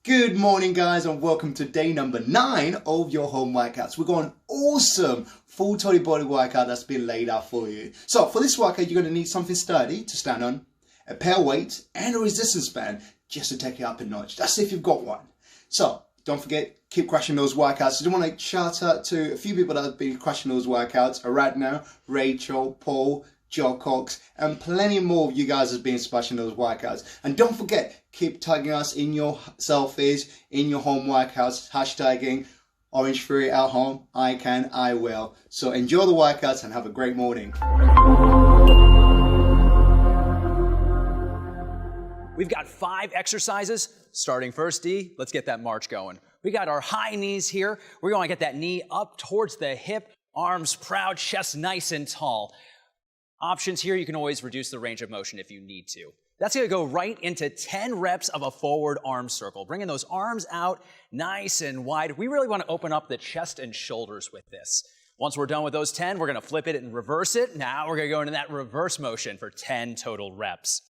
Good morning guys and welcome to day number 9 of your home workouts. We've got an awesome full total body workout that's been laid out for you. So for this workout you're going to need something sturdy to stand on, a pair of weights and a resistance band just to take it up a notch. That's if you've got one. So don't forget, keep crushing those workouts. I just want to shout out to a few people that have been crushing those workouts. Aradna, Rachel, Paul, Joe Cox, and plenty more of you guys have been smashing those workouts. And don't forget, keep tagging us in your selfies, in your home workouts, hashtagging OTF At Home, I can, I will. So enjoy the workouts and have a great morning. We've got 5 exercises. Starting first, D, let's get that march going. We got our high knees here. We're going to get that knee up towards the hip, arms proud, chest nice and tall. Options here, you can always reduce the range of motion if you need to. That's going to go right into 10 reps of a forward arm circle, bringing those arms out nice and wide. We really want to open up the chest and shoulders with this. Once we're done with those 10, we're going to flip it and reverse it. Now we're going to go into that reverse motion for 10 total reps.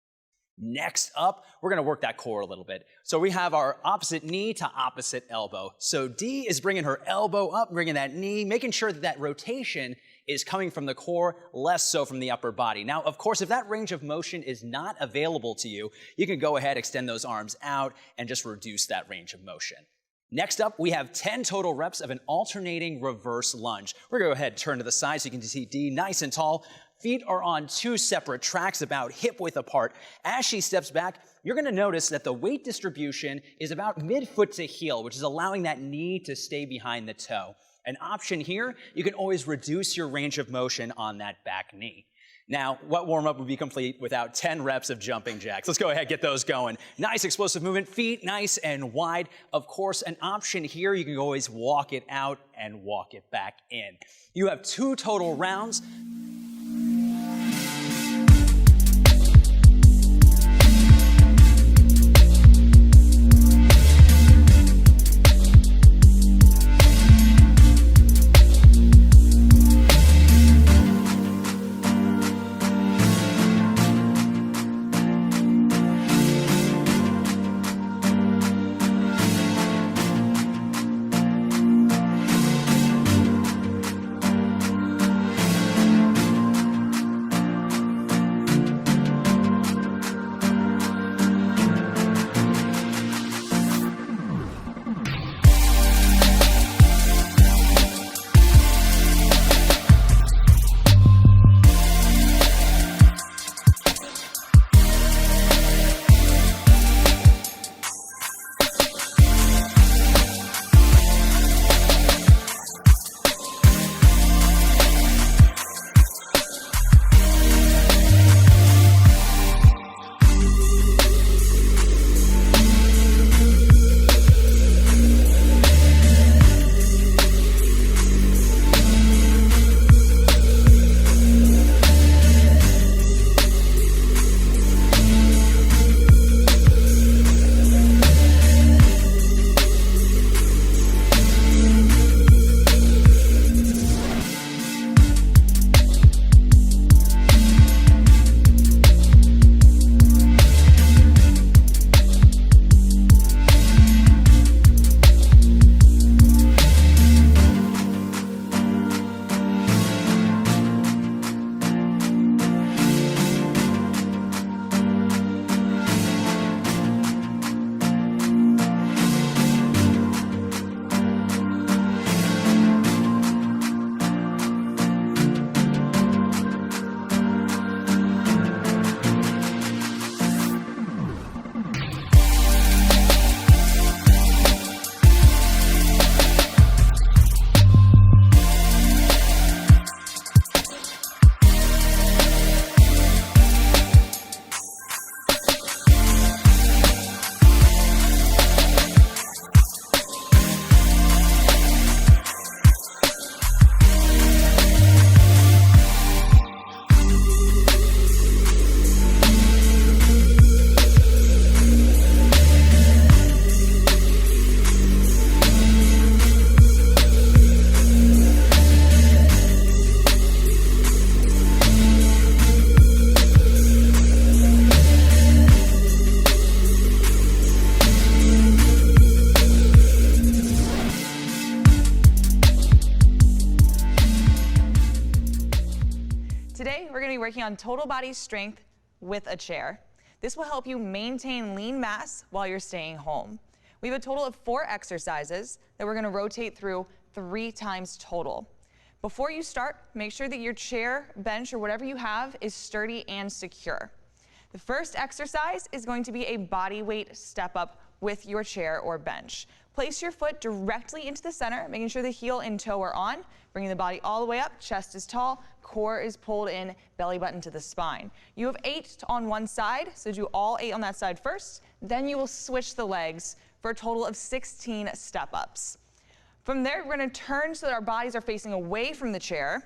Next up, we're going to work that core a little bit. So we have our opposite knee to opposite elbow. So D is bringing her elbow up, bringing that knee, making sure that that rotation is coming from the core, less so from the upper body. Now, of course, if that range of motion is not available to you, you can go ahead, extend those arms out, and just reduce that range of motion. Next up, we have 10 total reps of an alternating reverse lunge. We're going to go ahead, turn to the side so you can see D nice and tall. Feet are on 2 separate tracks, about hip width apart. As she steps back, you're going to notice that the weight distribution is about mid-foot to heel, which is allowing that knee to stay behind the toe. An option here, you can always reduce your range of motion on that back knee. Now, what warm-up would be complete without 10 reps of jumping jacks? Let's go ahead, get those going. Nice explosive movement, feet nice and wide. Of course, an option here, you can always walk it out and walk it back in. You have 2 total rounds. working on total body strength with a chair. This will help you maintain lean mass while you're staying home. We have a total of 4 exercises that we're going to rotate through 3 times total. Before you start, make sure that your chair, bench, or whatever you have is sturdy and secure. The first exercise is going to be a body weight step up with your chair or bench. Place your foot directly into the center, making sure the heel and toe are on, bringing the body all the way up, chest is tall, core is pulled in, belly button to the spine. You have 8 on one side, so do all 8 on that side first. Then you will switch the legs for a total of 16 step-ups. From there, we're going to turn so that our bodies are facing away from the chair.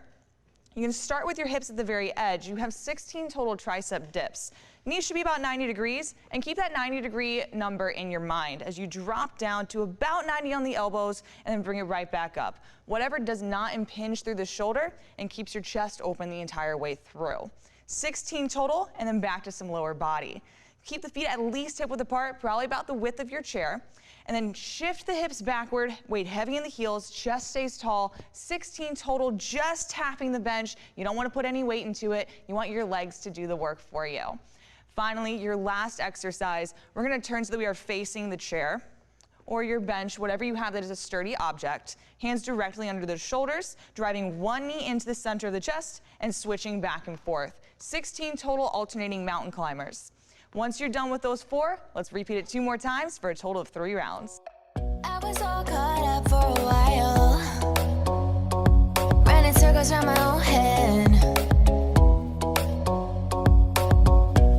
You can start with your hips at the very edge. You have 16 total tricep dips. Knees should be about 90 degrees, and keep that 90-degree number in your mind as you drop down to about 90 on the elbows and then bring it right back up. Whatever does not impinge through the shoulder and keeps your chest open the entire way through. 16 total, and then back to some lower body. Keep the feet at least hip width apart, probably about the width of your chair. And then shift the hips backward, weight heavy in the heels, chest stays tall. 16 total, just tapping the bench. You don't want to put any weight into it. You want your legs to do the work for you. Finally, your last exercise, we're going to turn so that we are facing the chair or your bench, whatever you have that is a sturdy object. Hands directly under the shoulders, driving one knee into the center of the chest and switching back and forth. 16 total alternating mountain climbers. Once you're done with those 4, let's repeat it 2 more times for a total of 3 rounds. I was all caught up for a while, running circles around my own head.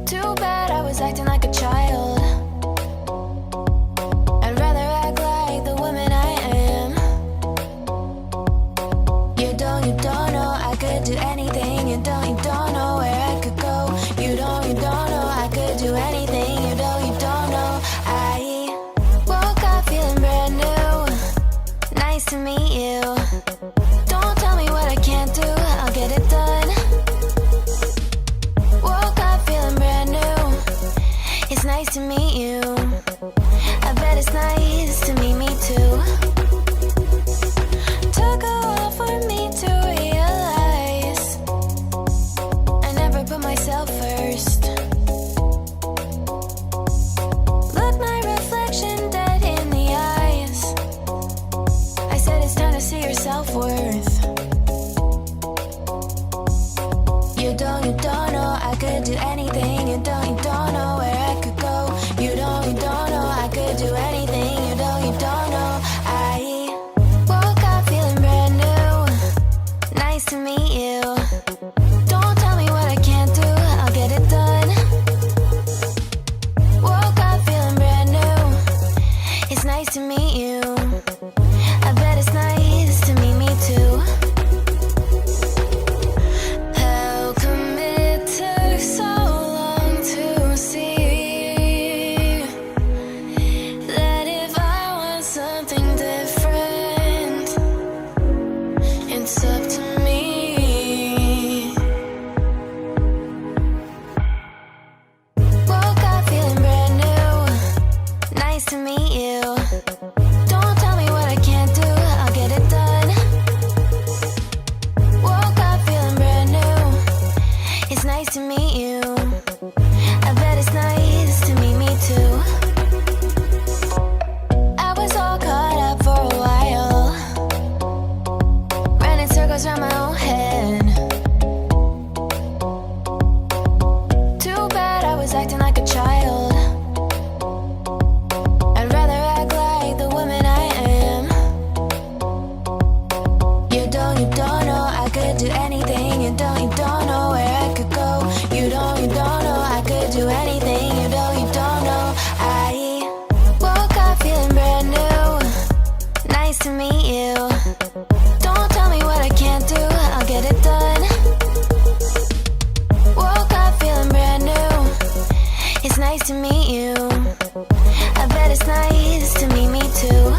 Too bad I was acting like a child. I'd rather act like the woman I am. You don't know I could do anything. You don't know where I could go. You don't know I could do anything. You don't know. I woke up feeling brand new. Nice to meet you. Don't tell me what I can't do. I'll get it done. Woke up feeling brand new. It's nice to meet you. I bet it's nice to meet me too. Took a while for me to realize I never put myself first. Look my reflection dead in the eyes. I said it's time to see your self-worth. You don't know I could do anything. You don't know where I could go. You don't know I could do anything. You don't know. I woke up feeling brand new. Nice to meet you. Don't tell me what I can't do. I'll get it done. Woke up feeling brand new. It's nice to meet you. I bet it's nice to meet me too. How come it took so long to see that if I want something different, it's up to me. Woke up feeling brand new. Nice to meet you. Don't tell me what I can't do. I'll get it done. Woke up feeling brand new. It's nice to meet you. I bet it's nice to meet me too. I was all caught up for a while, running circles around my own head. Too bad I was acting like a child. I'd rather act like the woman I am. You don't know I could do anything. You don't know where I could go. You don't know I could do anything. You don't know. I woke up feeling brand new. Nice to meet you. Don't tell me what I can't do. I'll get it done. Woke up feeling brand new. It's nice to meet you. I bet it's nice to meet me too.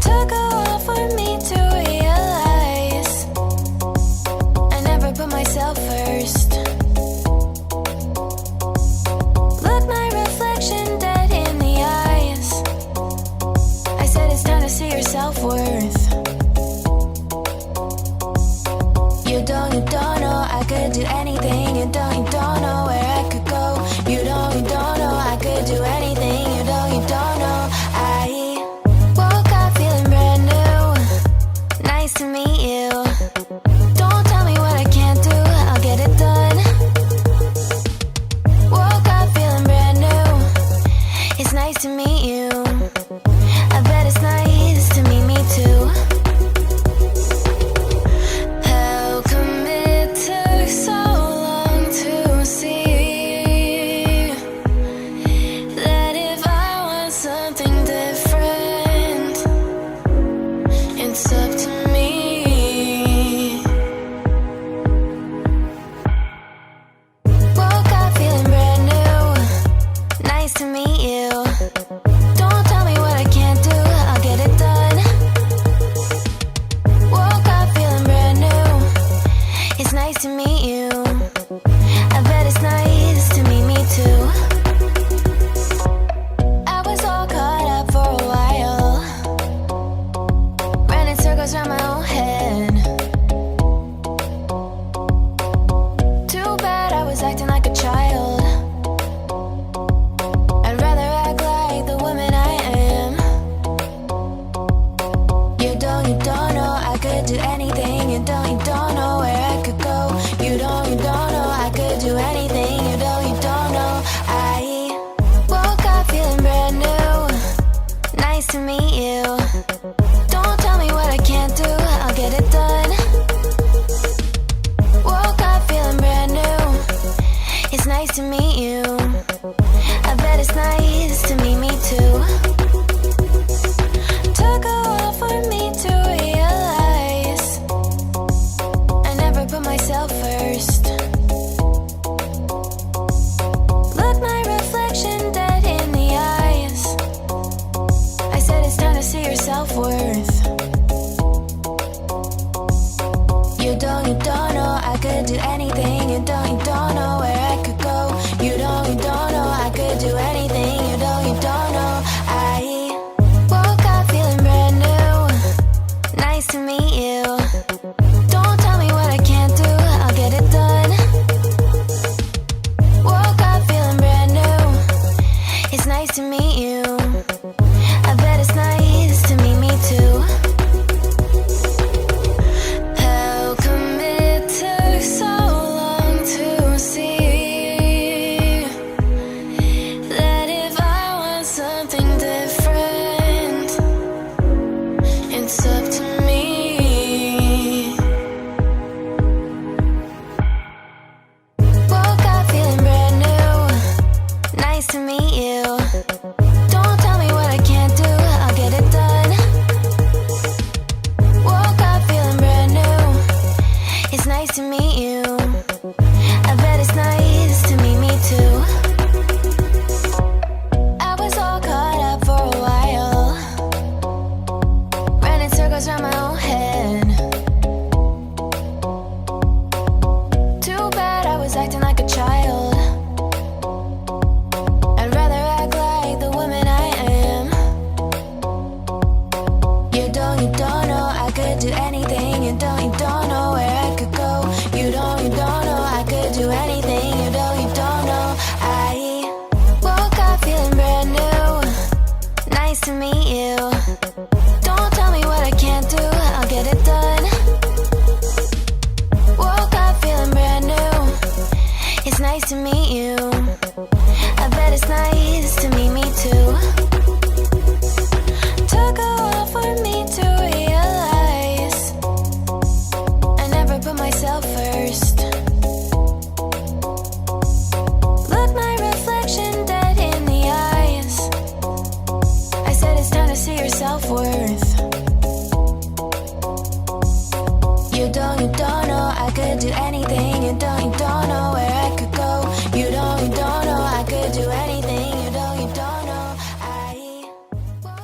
Took a while for me to realize I never put myself first. Look my reflection dead in the eyes. I said it's time to see your self-worth. You don't know you. I bet it's nice to meet me too. Took a while for me to realize I never put myself first. Look my reflection dead in the eyes. I said it's time to see your self-worth. You don't know I could do anything. You don't know where I could go. You don't know I could do anything. You don't know. I woke up feeling brand new. Nice to meet you. Don't tell me what I can't do, I'll get it done. Woke up feeling brand new. It's nice to meet you. I bet it's nice to meet me too. How come it took so long to see that if I want something different, it's up to me. Woke up feeling brand new. Nice to meet you. Don't tell me what I can't do, I'll get it done. Woke up feeling brand new. It's nice to meet you. I bet it's nice to meet me too. I was all caught up for a while, running circles around my own head. Too bad I was acting like a child. I'd rather act like the woman I am. You don't know I could do anything. You don't know where I could go. You don't know I could do anything. You don't know. I woke up feeling brand new. Nice to meet you. Don't tell me what I can't do, I'll get it done. Woke up feeling brand new. It's nice to meet you. I bet it's nice to meet me too. Took a while for me to realize I never put myself first. Look my reflection dead in the eyes. I said it's time to see your self-worth. You don't know I could do anything. You don't know where I could go. You don't know I could do anything. You don't know.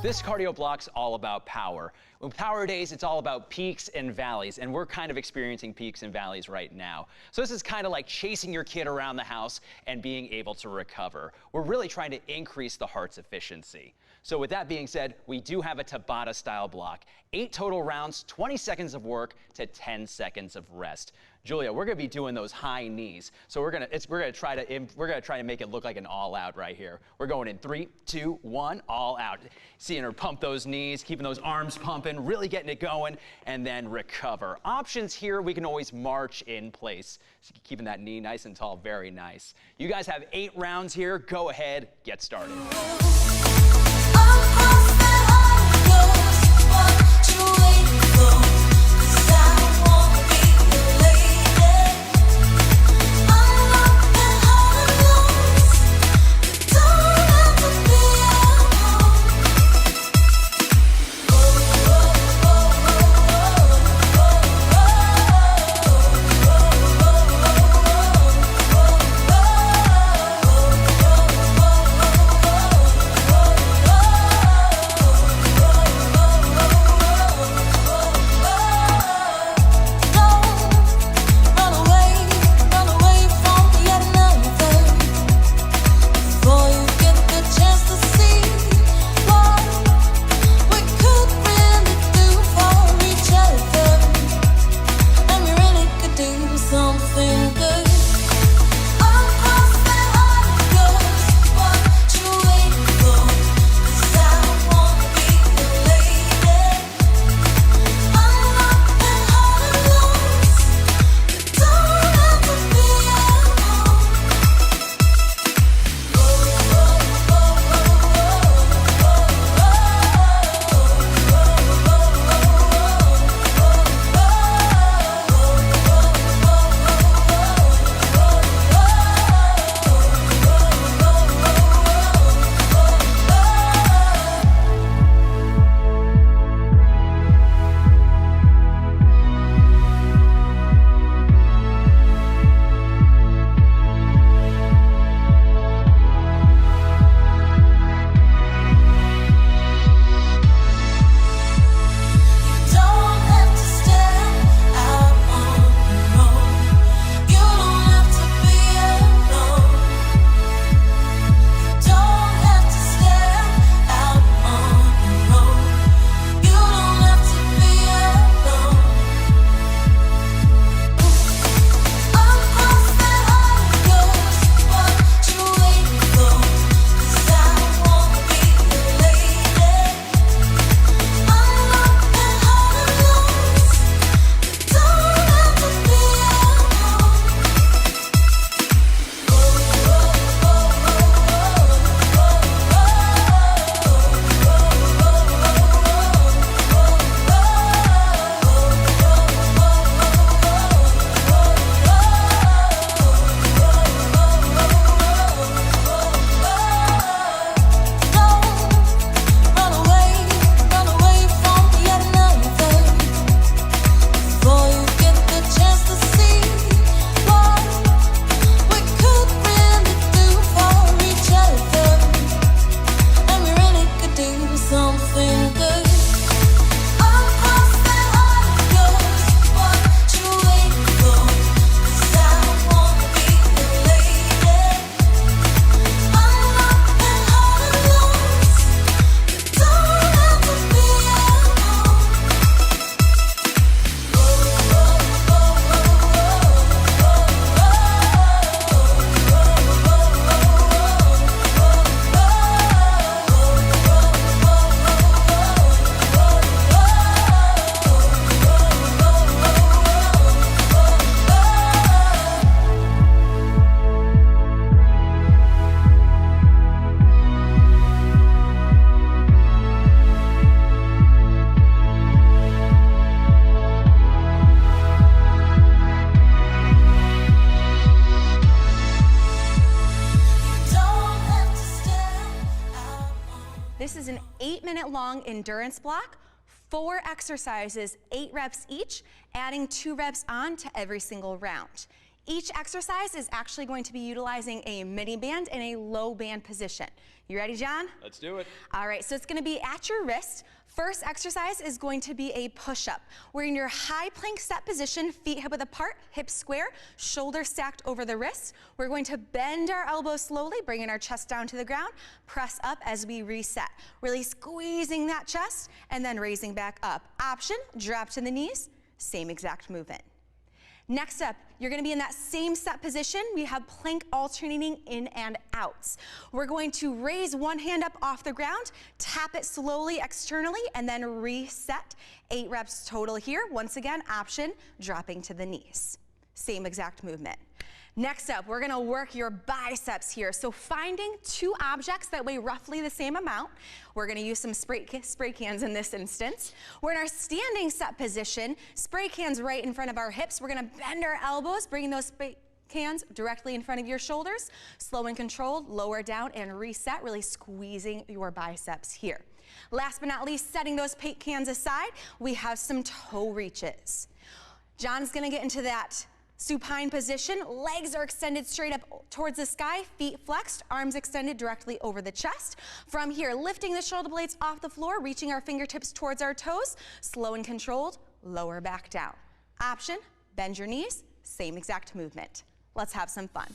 This cardio block's all about power. With Power Days, it's all about peaks and valleys, and we're kind of experiencing peaks and valleys right now. So this is kind of like chasing your kid around the house and being able to recover. We're really trying to increase the heart's efficiency. So with that being said, we do have a Tabata style block. 8 total rounds, 20 seconds of work to 10 seconds of rest. Julia, we're gonna be doing those high knees. So we're gonna try to make it look like an all out right here. We're going in 3, 2, 1, all out. Seeing her pump those knees, keeping those arms pumping, really getting it going, and then recover. Options here, we can always march in place. So keeping that knee nice and tall, very nice. You guys have 8 rounds here. Go ahead, get started. This is an 8-minute long endurance block, 4 exercises, 8 reps each, adding 2 reps on to every single round. Each exercise is actually going to be utilizing a mini band in a low band position. You ready, John? Let's do it. All right, so it's gonna be at your wrist. First exercise is going to be a push-up. We're in your high plank set position, feet hip width apart, hips square, shoulders stacked over the wrist. We're going to bend our elbows slowly, bringing our chest down to the ground, press up as we reset. Really squeezing that chest and then raising back up. Option, drop to the knees, same exact movement. Next up, you're gonna be in that same set position. We have plank alternating in and outs. We're going to raise one hand up off the ground, tap it slowly externally, and then reset. 8 reps total here. Once again, option, dropping to the knees. Same exact movement. Next up, we're gonna work your biceps here. So finding 2 objects that weigh roughly the same amount. We're gonna use some spray cans in this instance. We're in our standing set position, spray cans right in front of our hips. We're gonna bend our elbows, bringing those spray cans directly in front of your shoulders. Slow and controlled, lower down and reset, really squeezing your biceps here. Last but not least, setting those paint cans aside, we have some toe reaches. John's gonna get into that supine position, legs are extended straight up towards the sky, feet flexed, arms extended directly over the chest. From here, lifting the shoulder blades off the floor, reaching our fingertips towards our toes, slow and controlled, lower back down. Option, bend your knees, same exact movement. Let's have some fun.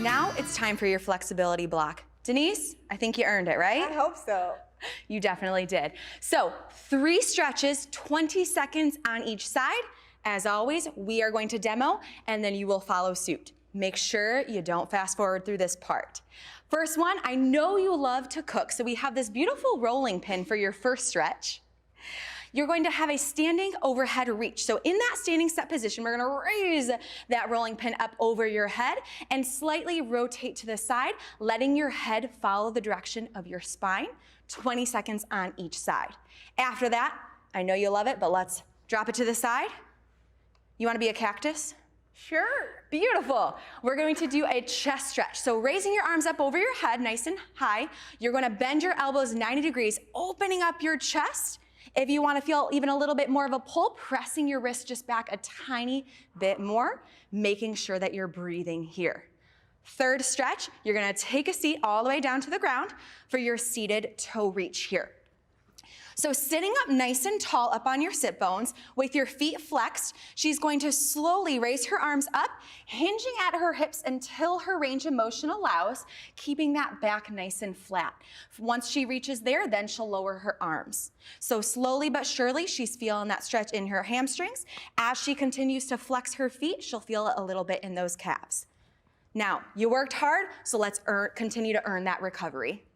Now it's time for your flexibility block. Denise, I think you earned it, right? I hope so. You definitely did. So 3 stretches, 20 seconds on each side. As always, we are going to demo and then you will follow suit. Make sure you don't fast forward through this part. First one, I know you love to cook, so we have this beautiful rolling pin for your first stretch. You're going to have a standing overhead reach. So in that standing set position, we're gonna raise that rolling pin up over your head and slightly rotate to the side, letting your head follow the direction of your spine, 20 seconds on each side. After that, I know you love it, but let's drop it to the side. You wanna be a cactus? Sure. Beautiful. We're going to do a chest stretch. So raising your arms up over your head, nice and high. You're gonna bend your elbows 90 degrees, opening up your chest. If you want to feel even a little bit more of a pull, pressing your wrist just back a tiny bit more, making sure that you're breathing here. Third stretch, you're going to take a seat all the way down to the ground for your seated toe reach here. So sitting up nice and tall up on your sit bones with your feet flexed, she's going to slowly raise her arms up, hinging at her hips until her range of motion allows, keeping that back nice and flat. Once she reaches there, then she'll lower her arms. So slowly but surely, she's feeling that stretch in her hamstrings. As she continues to flex her feet, she'll feel it a little bit in those calves. Now, you worked hard, so let's continue to earn that recovery.